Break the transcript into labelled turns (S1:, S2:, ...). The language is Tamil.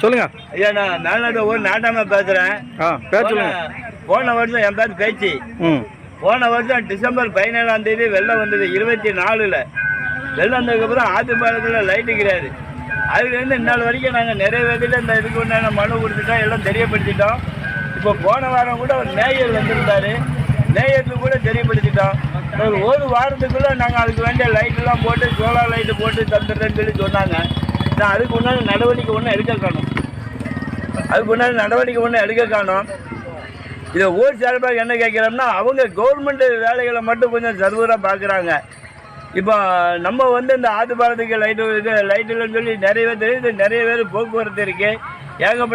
S1: சொல்லுங்க.
S2: ஐயா நான் மேல்நாட்டு ஊர் நாட்டாம பேசுறேன்.
S1: பேசுங்க.
S2: போன வருஷம் என் பேர் பேச்சு. போன வருஷம் டிசம்பர் 17ஆம் தேதி வெள்ளம் வந்தது 24ல். வெள்ளம் வந்ததுக்கப்புறம் ஆத்துப்பாலத்தில் லைட்டு கிடையாது. அதுலேருந்து இந்நாள் வரைக்கும் நாங்கள் நிறைவேற்றிட்டு இந்த இதுக்கு உண்டான மனு கொடுத்துட்டோம், எல்லாம் தெரியப்படுத்திட்டோம். இப்போ போன வாரம் கூட ஒரு மேயர் வந்திருந்தாரு, மேயருக்கு கூட தெரியப்படுத்திட்டோம். ஒரு வாரத்துக்குள்ளே நாங்கள் அதுக்கு வேண்டிய லைட்டெல்லாம் போட்டு சோலார் லைட்டு போட்டு தந்துடுறேன்னு சொல்லி சொன்னாங்க. நான் அதுக்கு உண்டான நடவடிக்கை ஒன்றும் எடுக்க காணும். இதை ஊர் சார்பாக என்ன கேட்குறோம்னா, அவங்க கவர்மெண்ட் வேலைகளை மட்டும் கொஞ்சம் சர்வராக பார்க்குறாங்க. இப்போ நம்ம இந்த ஆத்துப்பாலத்துக்கு லைட்டு இல்லைன்னு சொல்லி நிறைய பேர் போக்குவரத்து இருக்குது, ஏகப்பட்ட